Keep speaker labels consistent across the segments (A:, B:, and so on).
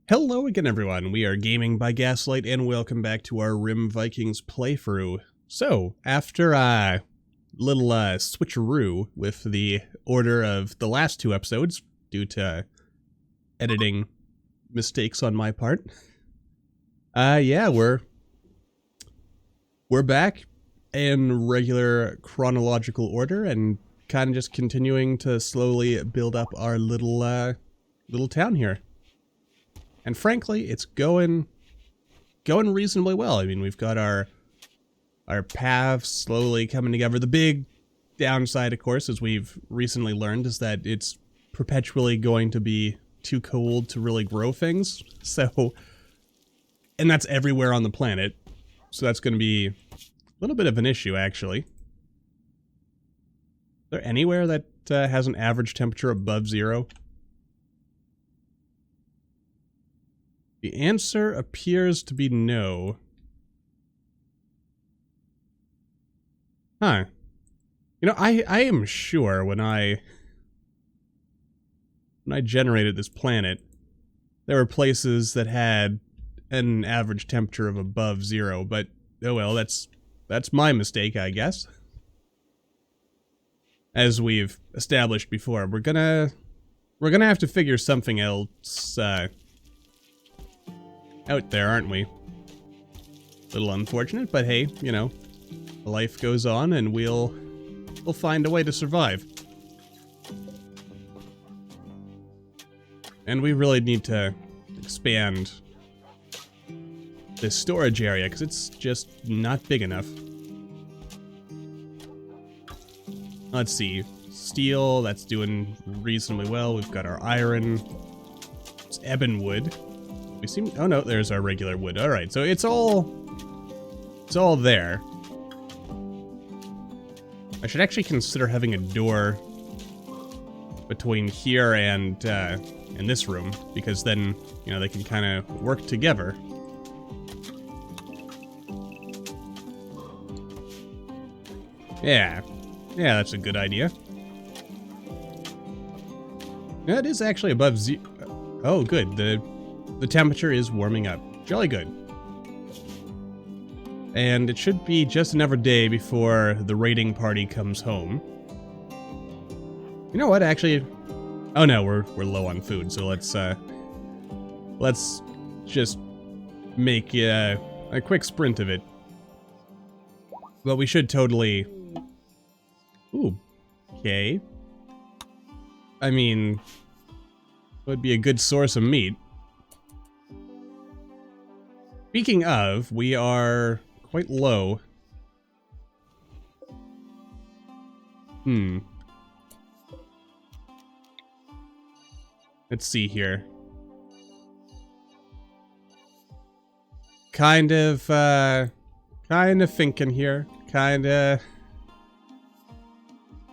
A: Hello again, everyone. We are Gaming by Gaslight, and welcome back to our RimWorld Vikings playthrough. So, after a little switcheroo with the order of the last two episodes, due to editing mistakes on my part, yeah, we're back in regular chronological order, and kind of just continuing to slowly build up our little town here. And frankly, it's going reasonably well. I mean, we've got our paths slowly coming together. The big downside, of course, as we've recently learned, is that it's perpetually going to be too cold to really grow things. So, and that's everywhere on the planet. So that's going to be a little bit of an issue, actually. Is there anywhere that has an average temperature above 0? The answer appears to be no. Huh. You know, I am sure when I generated this planet, there were places that had an average temperature of above 0, but oh well, that's my mistake, I guess. As we've established before, we're gonna have to figure something else out there, aren't we? A little unfortunate, but hey, you know, life goes on, and we'll find a way to survive. And we really need to expand this storage area, because it's just not big enough. Let's see. Steel, that's doing reasonably well. We've got our iron. It's ebon wood. We seem... Oh no, there's our regular wood. Alright, so it's all there. I should actually consider having a door between here and in this room, because then, you know, they can kind of work together. Yeah, that's a good idea. Yeah, it is actually above zero. Oh, good. The temperature is warming up. Jolly good. And it should be just another day before the raiding party comes home. You know what, actually... Oh no, we're low on food, so let's just make a quick sprint of it. But we should totally... Ooh, okay. I mean, it would be a good source of meat. Speaking of, we are quite low. Let's see here. Kind of thinking here. Kinda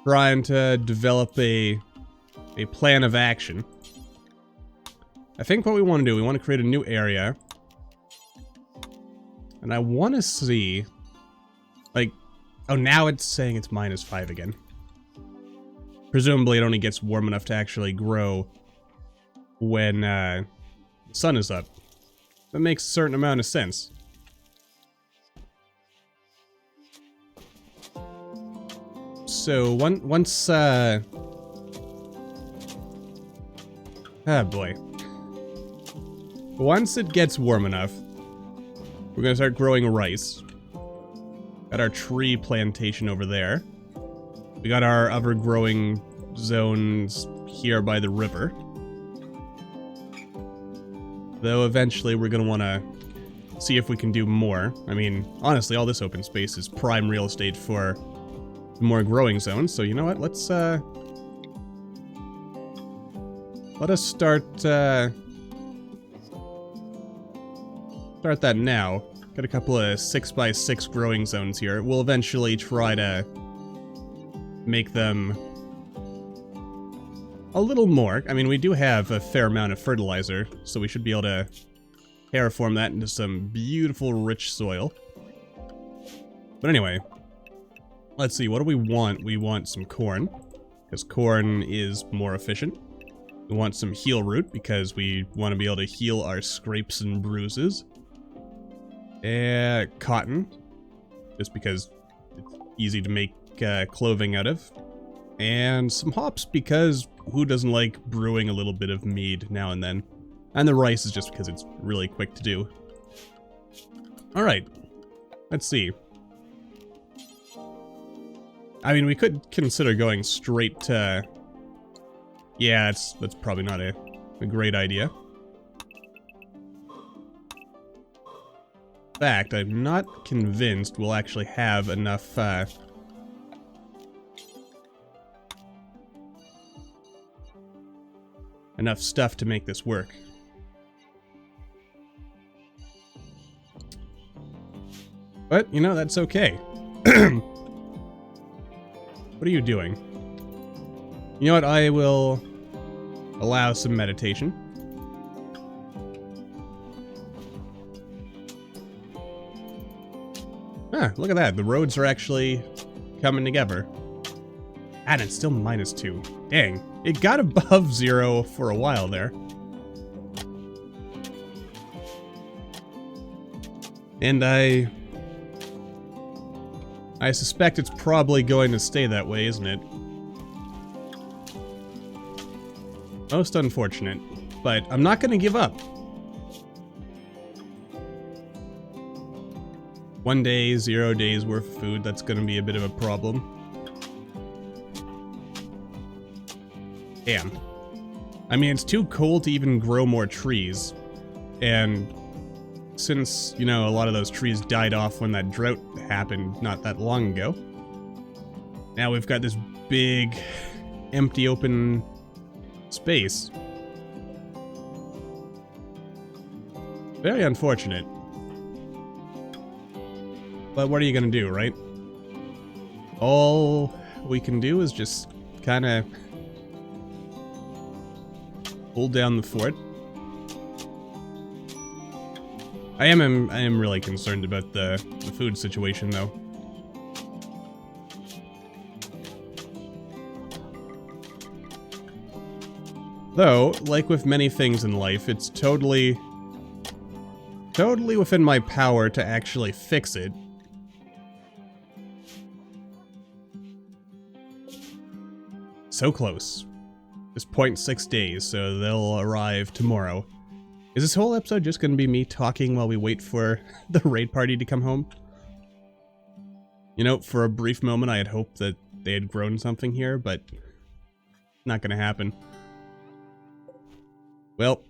A: trying to develop a plan of action. I think what we want to do, we want to create a new area. And I want to see, like, oh, now it's saying it's -5 again. Presumably it only gets warm enough to actually grow when the sun is up. That makes a certain amount of sense. So, once, oh boy. Once it gets warm enough, we're gonna start growing rice. Got our tree plantation over there. We got our other growing zones here by the river. Though eventually we're gonna wanna see if we can do more. I mean, honestly, all this open space is prime real estate for more growing zones, so you know what, let's let us start that now. Got a couple of 6x6 growing zones here. We'll eventually try to make them a little more. I mean, we do have a fair amount of fertilizer, so we should be able to terraform that into some beautiful, rich soil. But anyway, let's see, what do we want? We want some corn, because corn is more efficient. We want some heal root because we want to be able to heal our scrapes and bruises. Cotton, just because it's easy to make clothing out of. And some hops because who doesn't like brewing a little bit of mead now and then? And the rice is just because it's really quick to do. Alright, let's see. I mean, we could consider going straight to... Yeah, that's probably not a great idea. In fact, I'm not convinced we'll actually have enough, enough stuff to make this work. But, you know, that's okay. What are you doing? You know what, I will allow some meditation. Ah, look at that. The roads are actually coming together. And it's still -2. Dang. It got above 0 for a while there. And I suspect it's probably going to stay that way, isn't it? Most unfortunate. But I'm not going to give up. One day, 0 days worth of food, that's going to be a bit of a problem. Damn. I mean, it's too cold to even grow more trees. And since, you know, a lot of those trees died off when that drought happened not that long ago, now we've got this big, empty, open space. Very unfortunate. But what are you gonna do, right? All we can do is just kind of hold down the fort. I am really concerned about the food situation, though. Though, like with many things in life, it's totally within my power to actually fix it. So close. Just 0.6 days, so they'll arrive tomorrow. Is this whole episode just gonna be me talking while we wait for the raid party to come home? You know, for a brief moment I had hoped that they had grown something here, but not gonna happen. Well,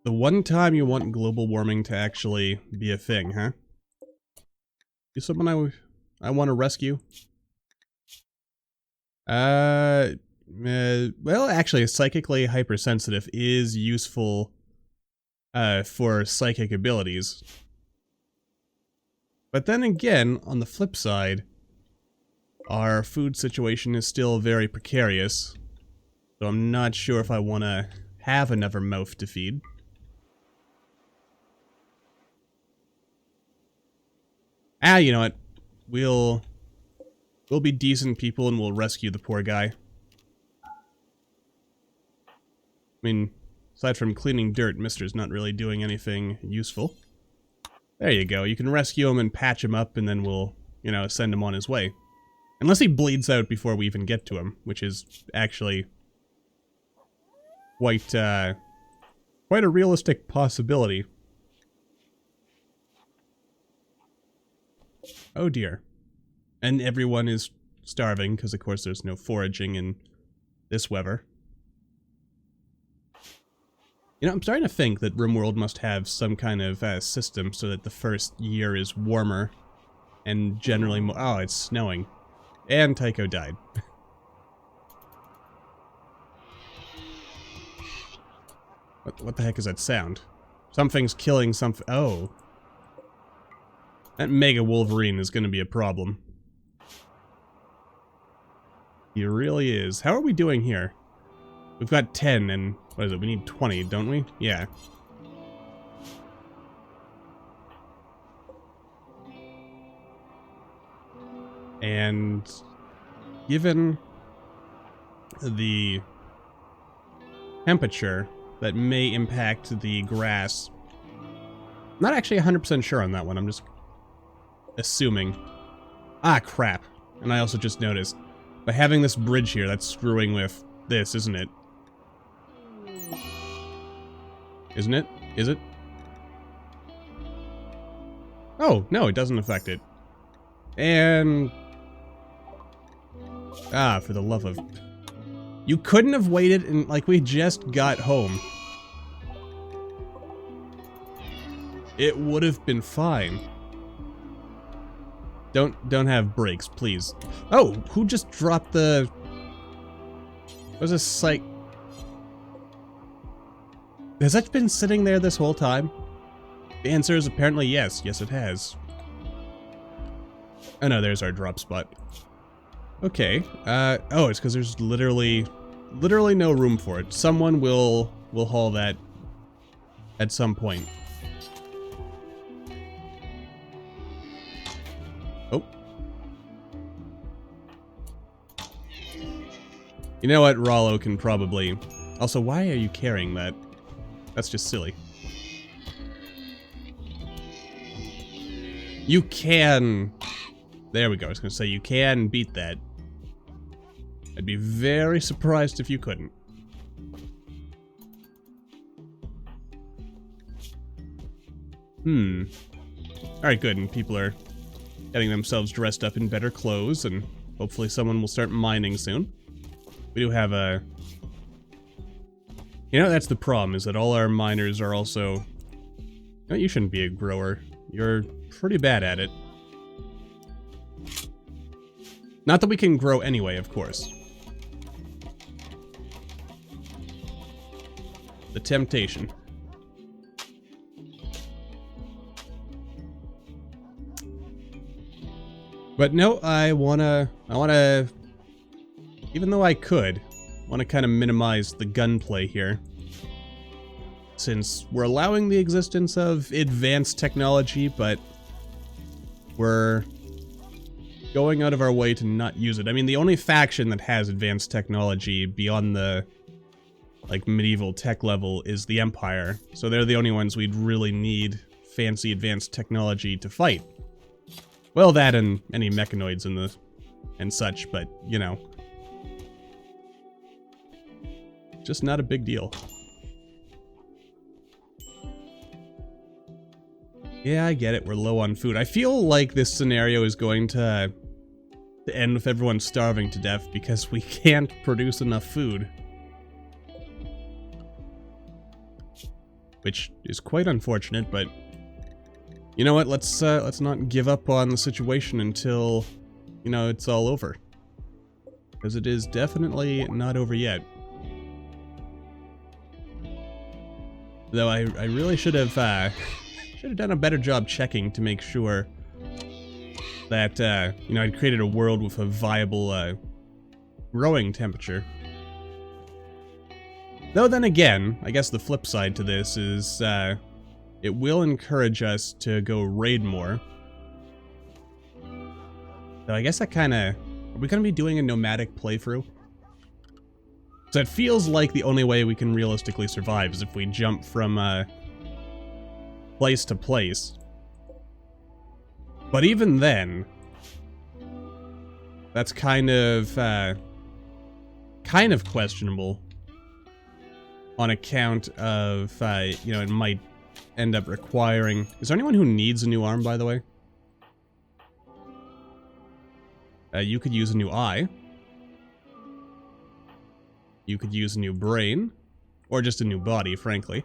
A: the one time you want global warming to actually be a thing, huh? You someone I want to rescue? Well, actually, psychically hypersensitive is useful for psychic abilities. But then again, on the flip side, our food situation is still very precarious, so I'm not sure if I want to have another mouth to feed. Ah, you know what? We'll be decent people and we'll rescue the poor guy. I mean, aside from cleaning dirt, Mister's not really doing anything useful. There you go. You can rescue him and patch him up and then we'll, you know, send him on his way. Unless he bleeds out before we even get to him, which is actually quite a realistic possibility. Oh dear. And everyone is starving, because of course there's no foraging in this weather. You know, I'm starting to think that RimWorld must have some kind of system so that the first year is warmer and generally more... Oh, it's snowing. And Tycho died. What the heck is that sound? Something's killing something... Oh. That Mega Wolverine is going to be a problem. He really is. How are we doing here? We've got 10 and... What is it? We need 20, don't we? Yeah. And... given the temperature that may impact the grass. Not actually 100% sure on that one, I'm just assuming. Ah, crap. And I also just noticed, by having this bridge here, that's screwing with this, isn't it? Isn't it? Is it? Oh, no, it doesn't affect it. And... ah, for the love of... You couldn't have waited and, like, we just got home. It would have been fine. Don't have brakes, please. Oh, who just dropped the... Was this psych... Has that been sitting there this whole time? The answer is apparently yes. Yes, it has. Oh no, there's our drop spot. Okay. Oh, it's because there's literally no room for it. Someone will haul that at some point. Oh. You know what? Rollo can probably... Also, why are you carrying that? That's just silly. You can... There we go. I was going to say you can beat that. I'd be very surprised if you couldn't. Alright, good. And people are getting themselves dressed up in better clothes, and hopefully someone will start mining soon. We do have a... You know, that's the problem, is that all our miners are also... No, you shouldn't be a grower. You're pretty bad at it. Not that we can grow anyway, of course. The temptation. But no, I wanna, even though I could, wanna kind of minimize the gunplay here. Since we're allowing the existence of advanced technology, but we're going out of our way to not use it. I mean, the only faction that has advanced technology beyond the, like, medieval tech level is the Empire. So they're the only ones we'd really need fancy advanced technology to fight. Well, that and any mechanoids and such, but, you know. Just not a big deal. Yeah, I get it, we're low on food. I feel like this scenario is going to end with everyone starving to death because we can't produce enough food. Which is quite unfortunate, but you know what, let's not give up on the situation until, you know, it's all over. Because it is definitely not over yet. Though I really should have done a better job checking to make sure that, you know, I'd created a world with a viable, growing temperature. Though then again, I guess the flip side to this is, it will encourage us to go raid more. So I guess that kinda... Are we gonna be doing a nomadic playthrough? So it feels like the only way we can realistically survive is if we jump from, place to place. But even then, that's kind of questionable on account of, you know, it might end up requiring... Is there anyone who needs a new arm, by the way? You could use a new eye. You could use a new brain. Or just a new body, frankly.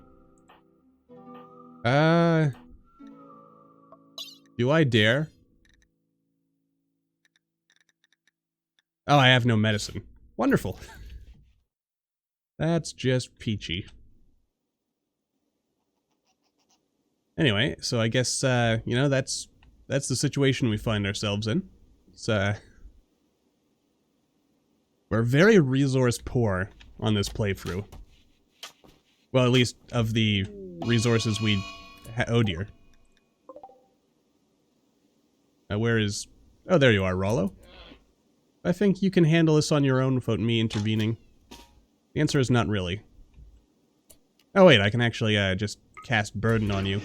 A: Do I dare? Oh, I have no medicine. Wonderful. That's just peachy. Anyway, so I guess, you know, that's the situation we find ourselves in. It's, we're very resource poor on this playthrough. Well, at least of the resources we... Oh dear. Where is... Oh, there you are, Rollo. I think you can handle this on your own without me intervening. The answer is not really. Oh wait, I can actually just cast burden on you.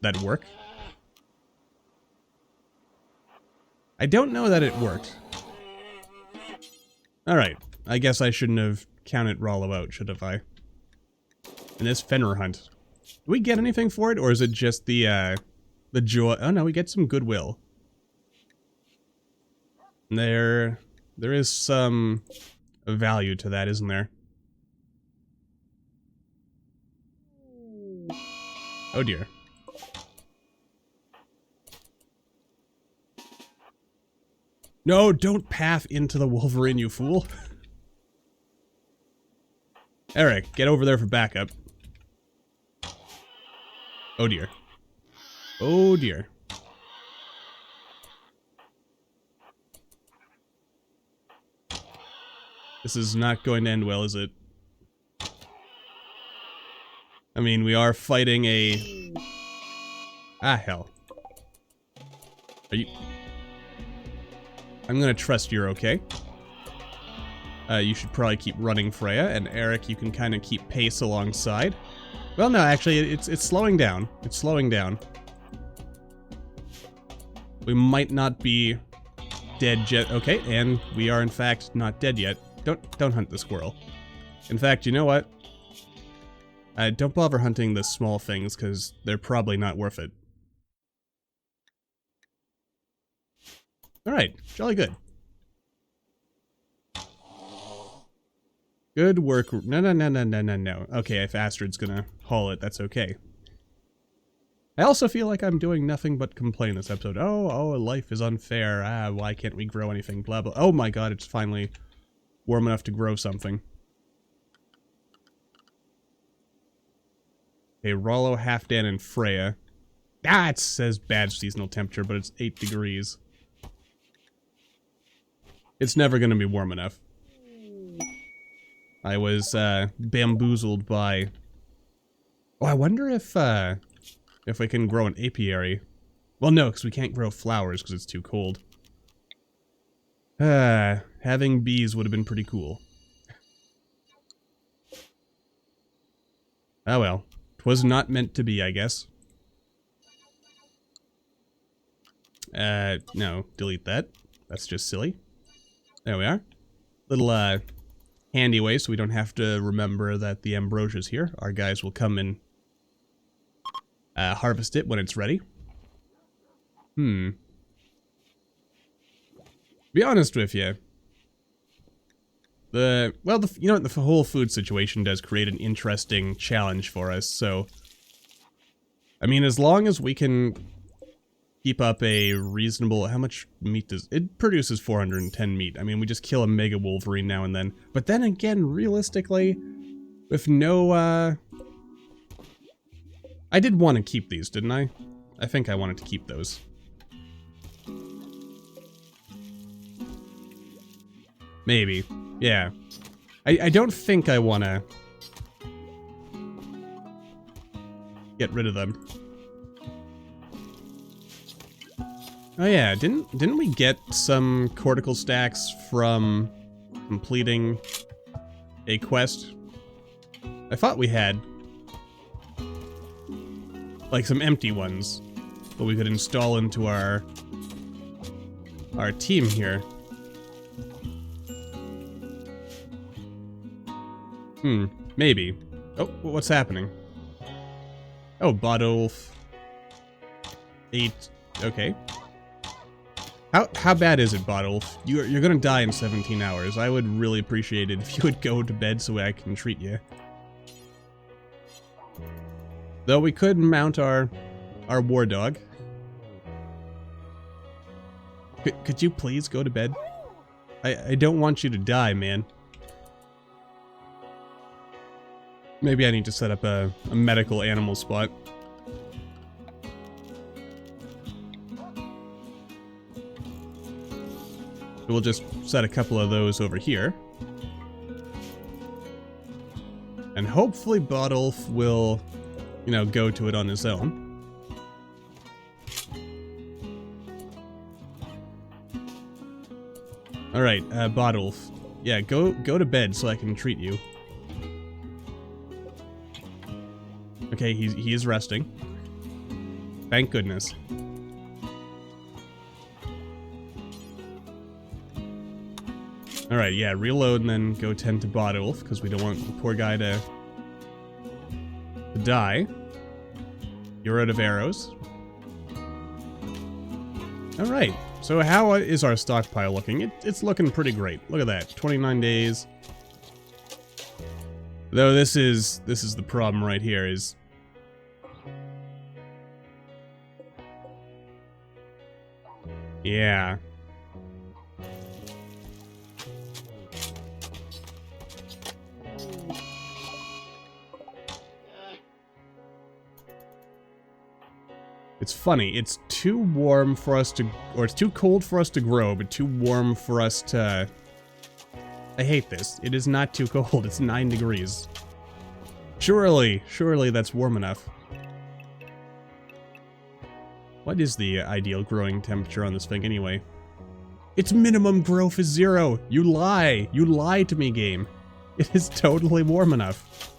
A: That work? I don't know that it worked. Alright, I guess I shouldn't have counted Rollo out, should have I? And this Fenrir hunt. Do we get anything for it, or is it just the joy? Oh no, we get some goodwill. There is some value to that, isn't there? Oh dear. No, don't path into the Wolverine, you fool. Eric, get over there for backup. Oh dear. Oh dear. This is not going to end well, is it? I mean, we are fighting a... Ah, hell. Are you... I'm gonna trust you're okay. You should probably keep running, Freya, and Eric, you can kind of keep pace alongside. Well, no, actually, it's slowing down. It's slowing down. We might not be dead yet. Okay, and we are in fact not dead yet. Don't hunt the squirrel. In fact, you know what? Don't bother hunting the small things, because they're probably not worth it. Alright, jolly good. Good work. No. Okay, if Astrid's gonna haul it, that's okay. I also feel like I'm doing nothing but complain this episode. Oh, life is unfair. Ah, why can't we grow anything? Blah, blah. Oh my god, it's finally warm enough to grow something. Okay, Rollo, Halfdan, and Freya. Ah, it says bad seasonal temperature, but it's 8 degrees. It's never gonna be warm enough. I was, bamboozled by... Oh, I wonder if we can grow an apiary. Well, no, because we can't grow flowers because it's too cold. Having bees would have been pretty cool. Oh well. 'Twas not meant to be, I guess. No, delete that. That's just silly. There we are. Little, handy way so we don't have to remember that the ambrosia's here. Our guys will come and harvest it when it's ready. Be honest with you. You know, the whole food situation does create an interesting challenge for us, so... I mean, as long as we can keep up a reasonable... How much meat does... It produces 410 meat. I mean, we just kill a Mega Wolverine now and then. But then again, realistically, with no, I did want to keep these, didn't I? I think I wanted to keep those. Maybe. Yeah. I don't think I want to get rid of them. Oh yeah, didn't we get some cortical stacks from completing a quest? I thought we had. Like some empty ones that we could install into our team here. Maybe. Oh, what's happening? Oh, Bodolf. 8. Okay. How bad is it, Bodolf? You're gonna die in 17 hours. I would really appreciate it if you would go to bed so I can treat you. Though we could mount our war dog. Could you please go to bed? I don't want you to die, man. Maybe I need to set up a medical animal spot. We'll just set a couple of those over here. And hopefully Bodolf will, you know, go to it on his own. Alright, Bodolf. Yeah, go to bed so I can treat you. Okay, he is resting. Thank goodness. Alright, yeah, reload and then go tend to Bodulf, because we don't want the poor guy to die. You're out of arrows. Alright, so how is our stockpile looking? It's looking pretty great. Look at that, 29 days. Though this is the problem right here is... Yeah. It's funny, it's too warm for us to, or it's too cold for us to grow, but too warm for us to... I hate this. It is not too cold, it's 9 degrees. Surely that's warm enough. What is the ideal growing temperature on this thing anyway? Its minimum growth is 0! You lie! You lie to me, game. It is totally warm enough.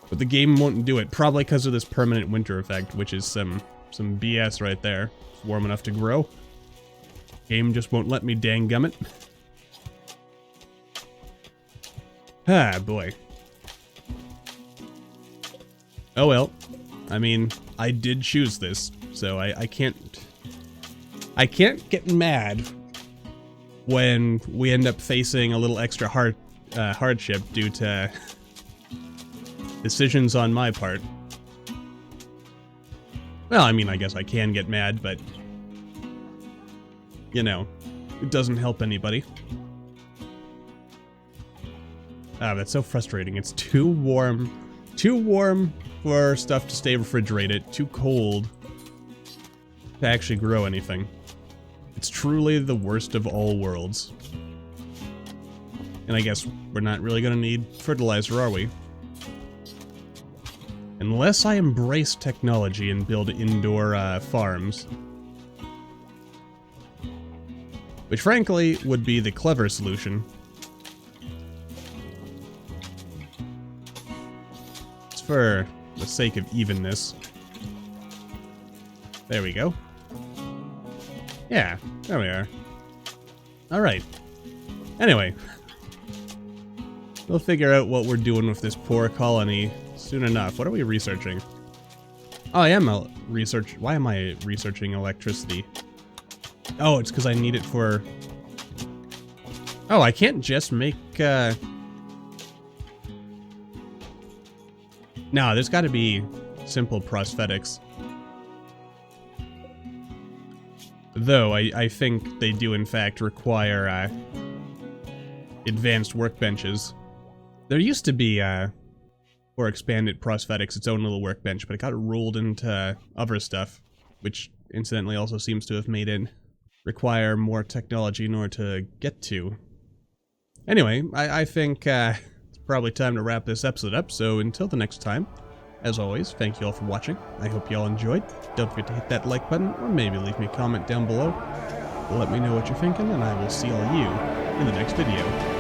A: But the game won't do it, probably because of this permanent winter effect, which is some BS right there. It's warm enough to grow. Game just won't let me, dang gummit. Ah, boy. Oh well. I mean, I did choose this, so I can't get mad when we end up facing a little extra hardship due to decisions on my part. Well, I mean, I guess I can get mad, but you know, it doesn't help anybody. Ah, that's so frustrating. It's too warm for stuff to stay refrigerated, too cold to actually grow anything. It's truly the worst of all worlds. And I guess we're not really gonna need fertilizer, are we? Unless I embrace technology and build indoor farms. Which frankly would be the clever solution. It's for the sake of evenness. There we go. Yeah, there we are. Alright. Anyway. We'll figure out what we're doing with this poor colony soon enough. What are we researching? Oh, I am why am I researching electricity? Oh, it's because I need it for... Oh, I can't just make, No, there's gotta be simple prosthetics. Though, I think they do in fact require, advanced workbenches. There used to be, for expanded prosthetics, its own little workbench, but it got rolled into other stuff, which incidentally also seems to have made it require more technology in order to get to. Anyway, I think it's probably time to wrap this episode up, so until the next time, as always, thank you all for watching. I hope you all enjoyed. Don't forget to hit that like button, or maybe leave me a comment down below. Let me know what you're thinking, and I will see all you in the next video.